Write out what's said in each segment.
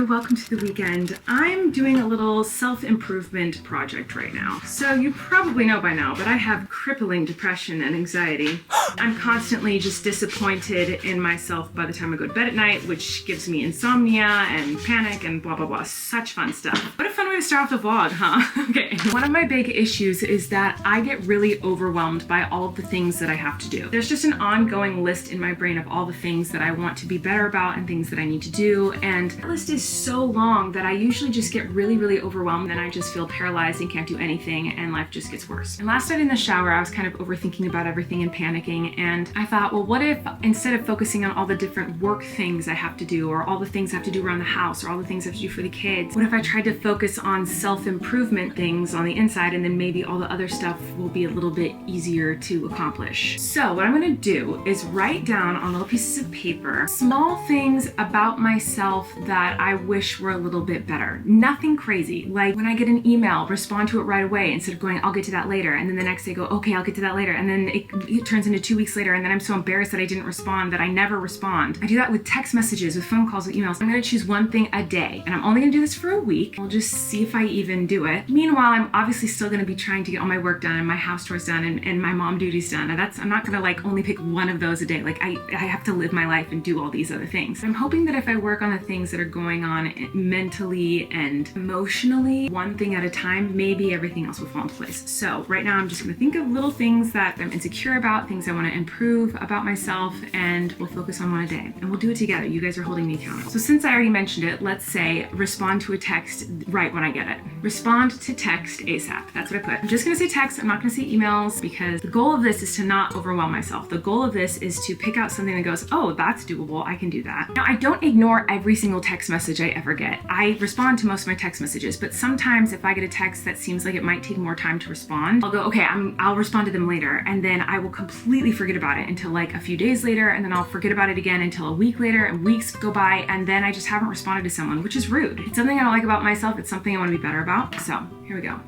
welcome to the weekend. I'm doing a little self-improvement project right now. So you probably know by now, but I have crippling depression and anxiety. I'm constantly just disappointed in myself by the time I go to bed at night, which gives me insomnia and panic and blah, blah, blah. Such fun stuff. What a fun way to start off the vlog, huh? Okay. One of my big issues is that I get really overwhelmed by all of the things that I have to do. There's just an ongoing list in my brain of all the things that I want to be better about and things that I need to do. And that list is so long that I usually just get really overwhelmed and I just feel paralyzed and can't do anything and life just gets worse. And last night in the shower, I was kind of overthinking about everything and panicking. And I thought, well, what if instead of focusing on all the different work things I have to do or all the things I have to do around the house or all the things I have to do for the kids, what if I tried to focus on self-improvement things on the inside and then maybe all the other stuff will be a little bit easier to accomplish. So what I'm gonna do is write down on little pieces of paper small things about myself that I wish were a little bit better. Nothing crazy. Like when I get an email, respond to it right away instead of going, I'll get to that later. And then the next day go, okay, I'll get to that later. And then it turns into 2 weeks later. And then I'm so embarrassed that I didn't respond that I never respond. I do that with text messages, with phone calls, with emails. I'm gonna choose one thing a day. And I'm only gonna do this for a week. I'll just see if I even do it. Meanwhile, I'm obviously still gonna be trying to get all my work done and my house chores done and my mom duties done. And I'm not gonna like only pick one of those a day. Like I have to live my life and do all these other things. I'm hoping that if I work on the things that are going on mentally and emotionally, one thing at a time, maybe everything else will fall into place. So right now I'm just gonna think of little things that I'm insecure about, things I wanna improve about myself, and we'll focus on one a day. And we'll do it together. You guys are holding me accountable. So since I already mentioned it, let's say respond to a text right when I get it. Respond to text ASAP. That's what I put. I'm just gonna say text, I'm not gonna say emails, because the goal of this is to not overwhelm myself. The goal of this is to pick out something that goes, oh, that's doable, I can do that. Now, I don't ignore every single text message I ever get. I respond to most of my text messages, but sometimes if I get a text that seems like it might take more time to respond, I'll go, okay, I'll respond to them later, and then I will completely forget about it until like a few days later, and then I'll forget about it again until a week later, and weeks go by, and then I just haven't responded to someone, which is rude. It's something I don't like about myself, it's something I want to be better about. So here we go.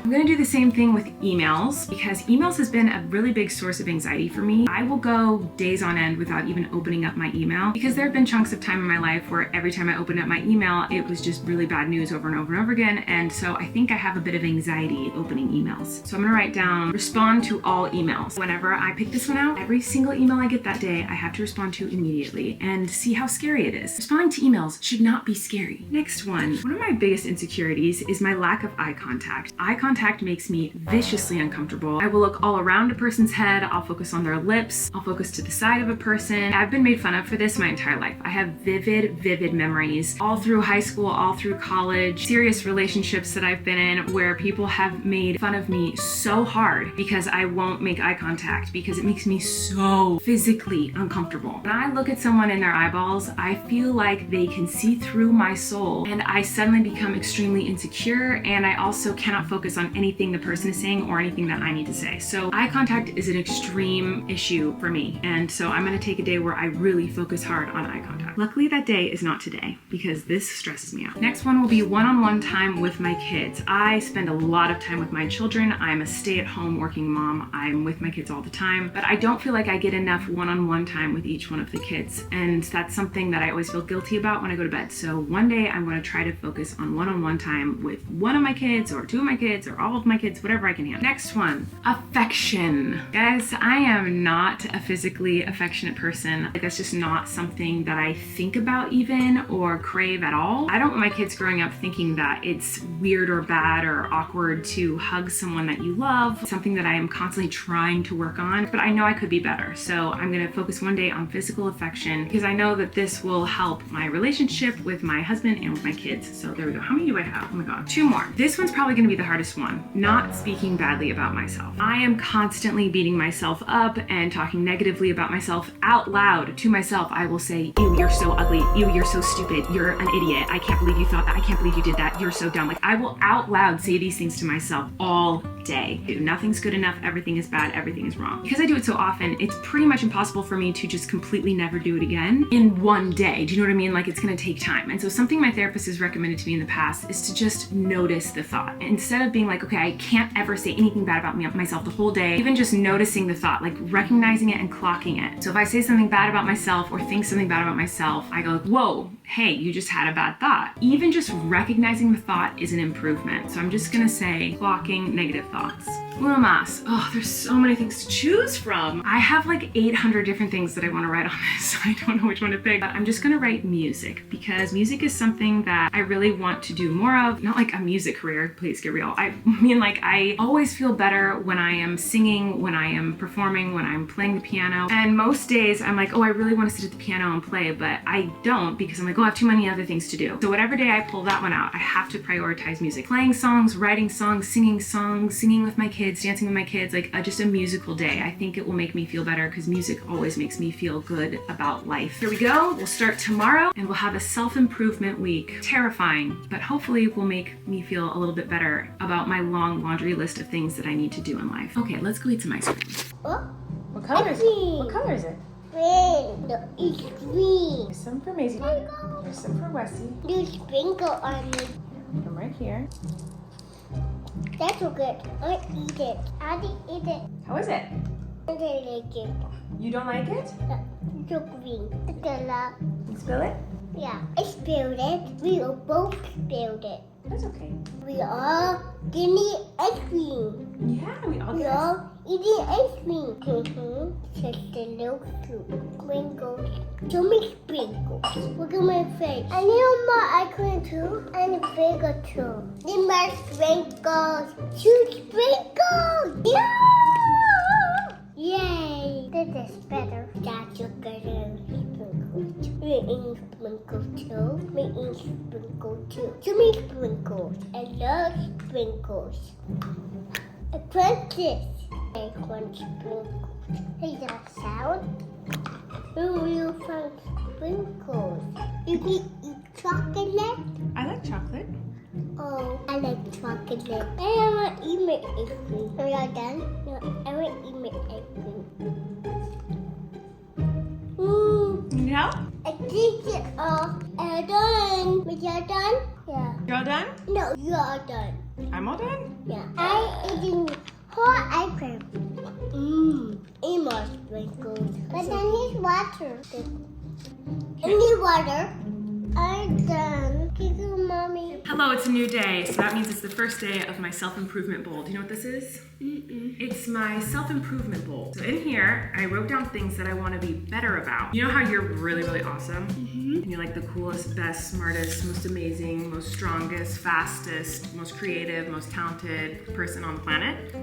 I'm gonna do the same thing with emails because emails has been a really big source of anxiety for me. I will go days on end without even opening up my email because there have been chunks of time in my life where every time I opened up my email, it was just really bad news over and over and over again. And so I think I have a bit of anxiety opening emails. So I'm gonna write down, respond to all emails. Whenever I pick this one out, every single email I get that day, I have to respond to immediately and see how scary it is. Responding to emails should not be scary. Next one of my biggest insecurities is my lack of eye contact. Eye contact makes me viciously uncomfortable. I will look all around a person's head, I'll focus on their lips, I'll focus to the side of a person. I've been made fun of for this my entire life. I have vivid memories all through high school, all through college, serious relationships that I've been in where people have made fun of me so hard because I won't make eye contact because it makes me so physically uncomfortable. When I look at someone in their eyeballs, I feel like they can see through my soul and I suddenly become extremely insecure, and I also cannot focus on anything the person is saying or anything that I need to say. So eye contact is an extreme issue for me. And so I'm gonna take a day where I really focus hard on eye contact. Luckily that day is not today because this stresses me out. Next one will be one-on-one time with my kids. I spend a lot of time with my children. I'm a stay-at-home working mom. I'm with my kids all the time, but I don't feel like I get enough one-on-one time with each one of the kids. And that's something that I always feel guilty about when I go to bed. So one day I'm gonna try to focus on one-on-one time with one of my kids or two of my kids or all of my kids, whatever I can handle. Next one, affection. Guys, I am not a physically affectionate person. Like, that's just not something that I think about even or crave at all. I don't want my kids growing up thinking that it's weird or bad or awkward to hug someone that you love, something that I am constantly trying to work on, but I know I could be better. So I'm gonna focus one day on physical affection because I know that this will help my relationship with my husband and with my kids. So there we go. How many do I have? Oh my God, 2 more. This one's probably gonna be the hardest one. Not speaking badly about myself. I am constantly beating myself up and talking negatively about myself out loud to myself. I will say, ew, you're so ugly. Ew, you're so stupid. You're an idiot. I can't believe you thought that. I can't believe you did that. You're so dumb. Like, I will out loud say these things to myself all day. Nothing's good enough. Everything is bad. Everything is wrong. Because I do it so often, it's pretty much impossible for me to just completely never do it again in one day. Do you know what I mean? Like, it's gonna take time. And so something my therapist has recommended to me in the past is to just notice the thought. Instead of being like, okay, I can't ever say anything bad about myself the whole day. Even just noticing the thought, like recognizing it and clocking it. So if I say something bad about myself or think something bad about myself, I go, whoa, hey, you just had a bad thought. Even just recognizing the thought is an improvement. So I'm just gonna say clocking negative thoughts. What más? Oh, there's so many things to choose from. I have like 800 different things that I want to write on this. I don't know which one to pick, but I'm just gonna write music because music is something that I really want to do more of. Not like a music career, please get real. I mean, like, I always feel better when I am singing, when I am performing, when I'm playing the piano. And most days I'm like, oh, I really want to sit at the piano and play, but I don't because I'm like, oh, I have too many other things to do. So whatever day I pull that one out, I have to prioritize music. Playing songs, writing songs, singing with my kids, dancing with my kids, like just a musical day. I think it will make me feel better because music always makes me feel good about life. Here we go. We'll start tomorrow and we'll have a self-improvement week. Terrifying, but hopefully will make me feel a little bit better about my long laundry list of things that I need to do in life. Okay, let's go eat some ice cream. Oh, What color is it? What color is it? green. No, it's green. There's some for Maisie. There's some for Wessie. You sprinkle on it. From right here. That's so good. I eat it. I eat it. How is it? I don't like it. You don't like it? It's so green. It's a lot. You spill it? Yeah, I spilled it. We all both spilled it. That's okay. We all didn't ice cream. Yeah, we all We get all eating ice cream. Just a little sprinkles. So many sprinkles. Look at my face. I need more ice cream too. And a bigger too. Need more sprinkles. 2 sprinkles. Yeah! Yay! This is better. That's a good sprinkles. We eat sprinkles too. We eat sprinkles too. So many sprinkles. I love sprinkles. A princess. I want sprinkles. Hey, that sound? Where you find sprinkles? You can eat chocolate? I like chocolate. Oh, I like chocolate. I want to eat my ice cream. Are you done? No, I want to eat my ice cream. Need help? I think it's all done. Was you done? Yeah. You all done? No, you are done. I'm all done? Yeah. I eating whole ice cream. Eat more sprinkles. But I need water. I need water. I'm done. Thank you, Mommy. Hello, it's a new day. So that means it's the first day of my self-improvement bowl. Do you know what this is? It's my self-improvement bowl. So in here, I wrote down things that I want to be better about. You know how you're really, really awesome? And you're like the coolest, best, smartest, most amazing, most strongest, fastest, most creative, most talented person on the planet?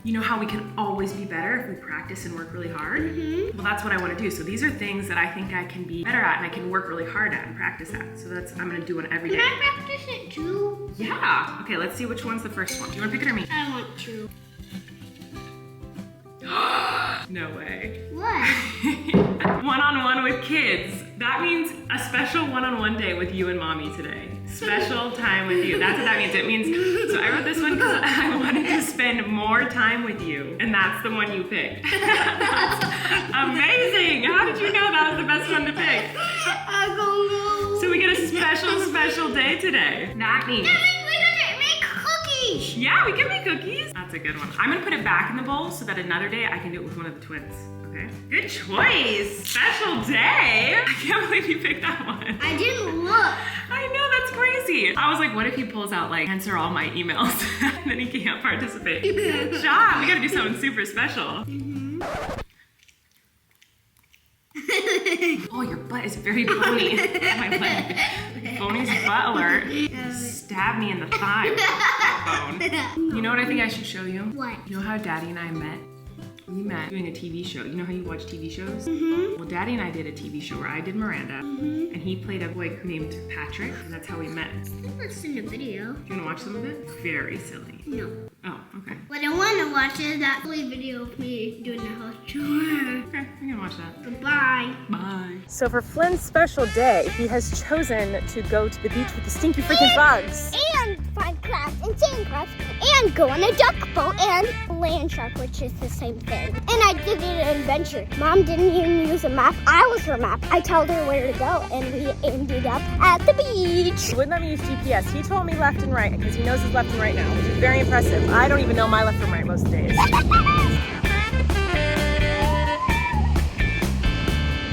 You know how we can always be better if we practice and work really hard? Well, that's what I want to do. So these are things that I think I can be better at and I can work really hard at and practice at. So I'm going to do one every day. Can I practice it too? Yeah. Okay, let's see which one's the first one. Do you want to pick it or me? I want to. No way. What? One-on-one with kids. That means a special one-on-one day with you and Mommy today. Special time with you. That's what that means. It means, so I wrote this one because I wanted to spend more time with you. And that's the one you picked. That's amazing. How did you know that was the best one to pick? I don't know. So we get a special day today. That means... That means we gotta make cookies. Yeah, we can make cookies. That's a good one. I'm gonna put it back in the bowl so that another day I can do it with one of the twins. Okay. Good choice. Special day. I can't believe you picked that one. I didn't look. I know, that's crazy. I was like, what if he pulls out like, answer all my emails and then he can't participate? Good job. We gotta do something super special. Oh, your butt is very bony. My butt. Bony's butt alert. Stab me in the thigh with that bone. You know what I think I should show you? What? You know how Daddy and I met? We met doing a TV show. You know how you watch TV shows? Well, Daddy and I did a TV show where I did Miranda, and he played a boy named Patrick, and that's how we met. Let's see the video. Do you want to watch some of it? Very silly. No. Oh, okay. What I want to watch is that silly video of me doing the house chore. Okay, we can watch that. Goodbye. Bye. So for Flynn's special day, he has chosen to go to the beach with the stinky freaking bugs. And find crabs and sand crabs and go on a duck boat and land shark, which is the same thing. And I did an adventure. Mom didn't even use a map. I was her map. I told her where to go and we ended up at the beach. Wouldn't let me use GPS. He told me left and right because he knows his left and right now, which is very impressive. I don't even know my left and right most days.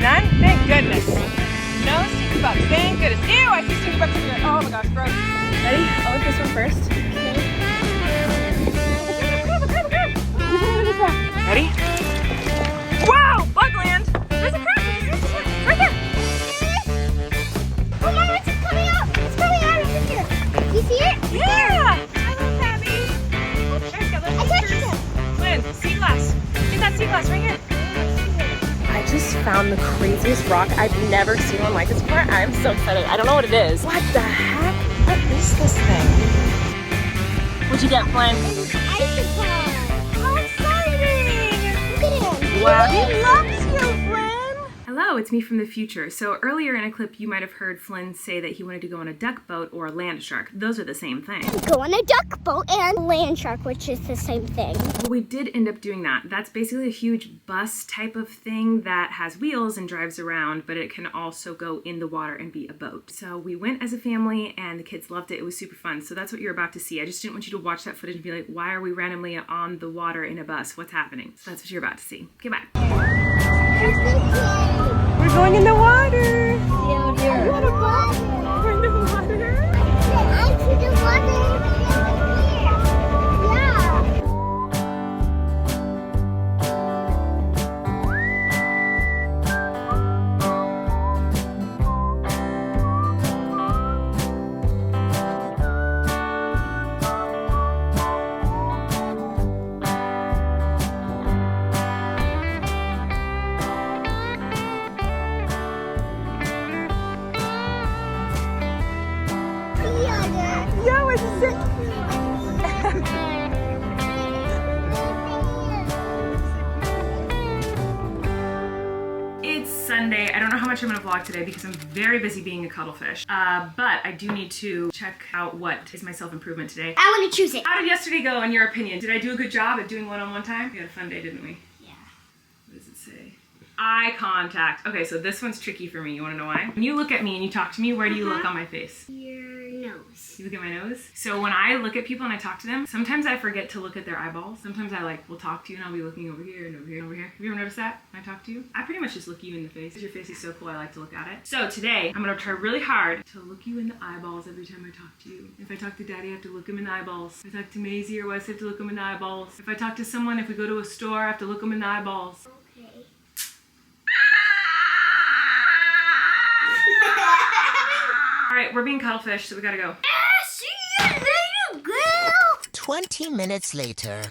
None? Thank goodness. No stinky bugs. Thank goodness. Ew, I see stinky bugs everywhere. Oh my gosh, gross. Ready? I'll look this one first. Ready? Wow! Bugland! There's a crab! Right there! Oh, Mama, it's coming out! It's coming out over here. You see it? Yeah! I love that, baby. I touched it. Flynn, sea glass. Get that sea glass right here. I just found the craziest rock. I've never seen one like this before. I'm so excited. I don't know what it is. What the heck? What is this thing? What'd you get, Flynn? Icicle. How exciting! Look at him. Wow, he loves you, Flynn! Hello, it's me from the future. So earlier in a clip, you might have heard Flynn say that he wanted to go on a duck boat or a land shark. Those are the same thing. Go on a duck boat and land shark, which is the same thing. Well, we did end up doing that. That's basically a huge bus type of thing that has wheels and drives around, but it can also go in the water and be a boat. So we went as a family and the kids loved it. It was super fun. So that's what you're about to see. I just didn't want you to watch that footage and be like, why are we randomly on the water in a bus? What's happening? So that's what you're about to see. Okay, bye. We're going in the water! We're We're in the water! Yeah, we're sick! It's Sunday. I don't know how much I'm gonna vlog today because I'm very busy being a cuddlefish. But I do need to check out what is my self-improvement today. I want to choose it. How did yesterday go in your opinion? Did I do a good job at doing one-on-one time? We had a fun day, didn't we? Yeah. What does it say? Eye contact. Okay, so this one's tricky for me. You wanna know why? When you look at me and you talk to me, where do you look on my face? Your nose. You look at my nose? So when I look at people and I talk to them, sometimes I forget to look at their eyeballs. Sometimes I will talk to you and I'll be looking over here and over here and over here. Have you ever noticed that when I talk to you? I pretty much just look you in the face. Your face is so cool, I like to look at it. So today, I'm gonna try really hard to look you in the eyeballs every time I talk to you. If I talk to Daddy, I have to look him in the eyeballs. If I talk to Maisie or Wes, I have to look him in the eyeballs. If I talk to someone, if we go to a store, I have to look them in the eyeballs. Okay. All right, we're being cuddlefish, so we gotta go. See you later, girl. 20 minutes later.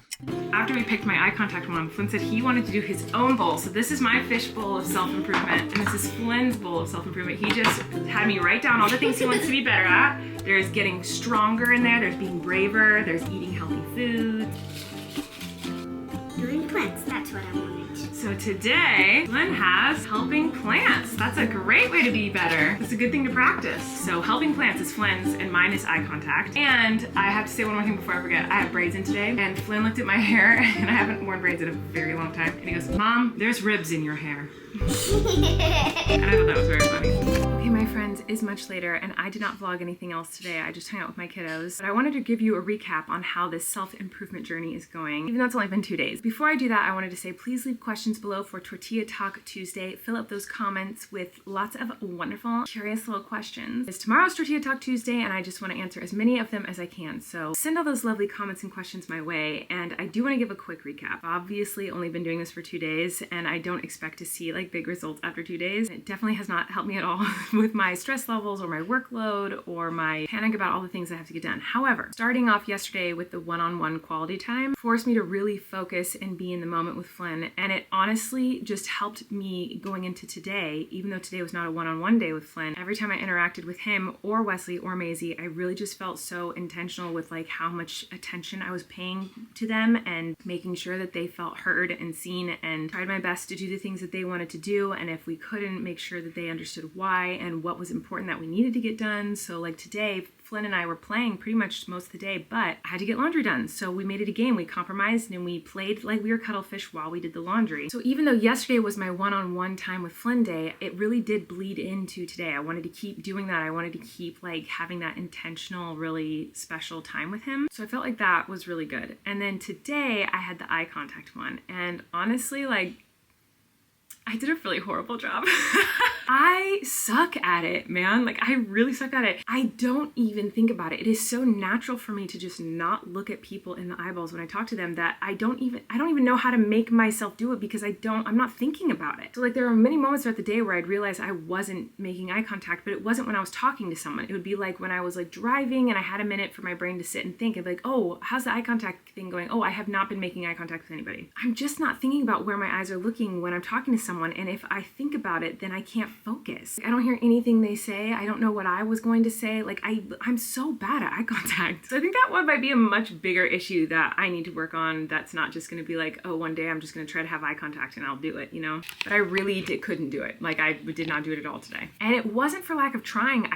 After we picked my eye contact one, Flynn said he wanted to do his own bowl. So this is my fish bowl of self-improvement, and this is Flynn's bowl of self-improvement. He just had me write down all the things he wants to be better at. There's getting stronger in there, there's being braver, there's eating healthy food. Doing plants, that's what I wanted. So today, Flynn has helping plants. That's a great way to be better. It's a good thing to practice. So helping plants is Flynn's and mine is eye contact. And I have to say one more thing before I forget. I have braids in today and Flynn looked at my hair and I haven't worn braids in a very long time. And he goes, Mom, there's ribs in your hair. And I thought that was very funny. Okay, my friends, it is much later and I did not vlog anything else today. I just hung out with my kiddos. But I wanted to give you a recap on how this self-improvement journey is going, even though it's only been 2 days. Before I do that, I wanted to say, please leave questions below for Tortilla Talk Tuesday. Fill up those comments with lots of wonderful, curious little questions. It's tomorrow's Tortilla Talk Tuesday and I just want to answer as many of them as I can. So send all those lovely comments and questions my way. And I do want to give a quick recap. Obviously, only been doing this for 2 days and I don't expect to see like big results after 2 days. It definitely has not helped me at all with my stress levels or my workload or my panic about all the things I have to get done. However, starting off yesterday with the one-on-one quality time forced me to really focus and be be in the moment with Flynn. And it honestly just helped me going into today, even though today was not a one-on-one day with Flynn. Every time I interacted with him or Wesley or Maisie, I really just felt so intentional with like how much attention I was paying to them and making sure that they felt heard and seen, and tried my best to do the things that they wanted to do. And if we couldn't, make sure that they understood why and what was important that we needed to get done. So like today, Flynn and I were playing pretty much most of the day, but I had to get laundry done. So we made it a game. We compromised and we played like we were cuddlefish while we did the laundry. So even though yesterday was my one-on-one time with Flynn day, it really did bleed into today. I wanted to keep doing that. I wanted to keep like having that intentional, really special time with him. So I felt like that was really good. And then today I had the eye contact one. And honestly, like, I did a really horrible job. I suck at it, man. Like, I really suck at it. I don't even think about it. It is so natural for me to just not look at people in the eyeballs when I talk to them that I don't even know how to make myself do it because I'm not thinking about it. So like there are many moments throughout the day where I'd realize I wasn't making eye contact, but it wasn't when I was talking to someone. It would be like when I was like driving and I had a minute for my brain to sit and think. I'd be like, oh, how's the eye contact thing going? Oh, I have not been making eye contact with anybody. I'm just not thinking about where my eyes are looking when I'm talking to someone. And if I think about it, then I can't focus. I don't hear anything they say. I don't know what I was going to say. Like I'm so bad at eye contact. So I think that one might be a much bigger issue that I need to work on. That's not just going to be like, oh, one day I'm just going to try to have eye contact and I'll do it, you know? But I really couldn't do it. Like I did not do it at all today. And it wasn't for lack of trying.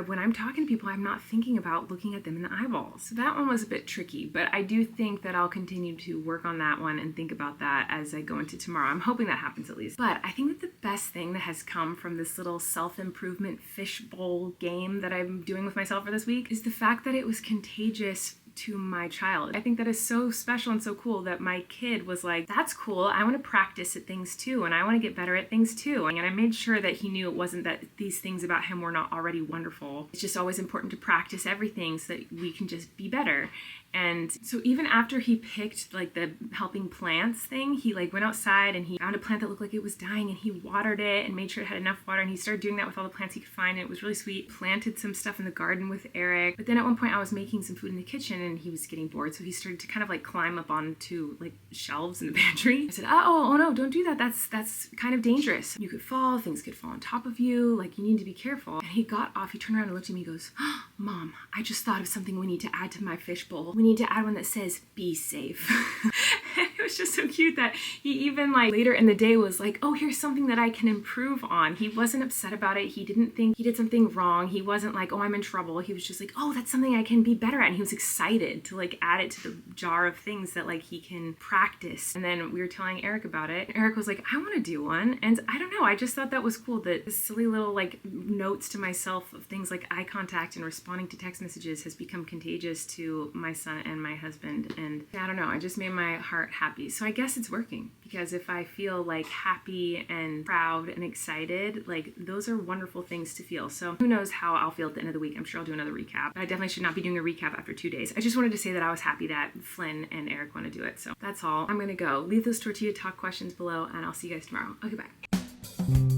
When I'm talking to people, I'm not thinking about looking at them in the eyeballs. So that one was a bit tricky, but I do think that I'll continue to work on that one and think about that as I go into tomorrow. I'm hoping that happens at least. But I think that the best thing that has come from this little self-improvement fishbowl game that I'm doing with myself for this week is the fact that it was contagious to my child. I think that is so special and so cool that my kid was like, that's cool, I want to practice at things too, and I want to get better at things too. And I made sure that he knew it wasn't that these things about him were not already wonderful. It's just always important to practice everything so that we can just be better. And so even after he picked like the helping plants thing, he like went outside and he found a plant that looked like it was dying and he watered it and made sure it had enough water, and he started doing that with all the plants he could find, and it was really sweet. Planted some stuff in the garden with Eric. But then at one point I was making some food in the kitchen and he was getting bored, so he started to kind of like climb up onto like shelves in the pantry. I said, oh no, don't do that. That's kind of dangerous. You could fall, things could fall on top of you, like you need to be careful. And he got off, he turned around and looked at me and goes, oh, Mom, I just thought of something we need to add to my fishbowl. We need to add one that says, be safe. It was just so cute that he even like later in the day was like, oh, here's something that I can improve on. He wasn't upset about it. He didn't think he did something wrong. He wasn't like, oh, I'm in trouble. He was just like, oh, that's something I can be better at. And he was excited to like add it to the jar of things that like he can practice. And then we were telling Eric about it. Eric was like, I want to do one. And I don't know, I just thought that was cool that this silly little like notes to myself of things like eye contact and responding to text messages has become contagious to my son and my husband. And I don't know, I just made my heart happy. So I guess it's working, because if I feel like happy and proud and excited, like those are wonderful things to feel. So who knows how I'll feel at the end of the week. I'm sure I'll do another recap. I definitely should not be doing a recap after 2 days. I just wanted to say that I was happy that Flynn and Eric want to do it. So that's all. I'm gonna go. Leave those tortilla talk questions below and I'll see you guys tomorrow. Okay, bye.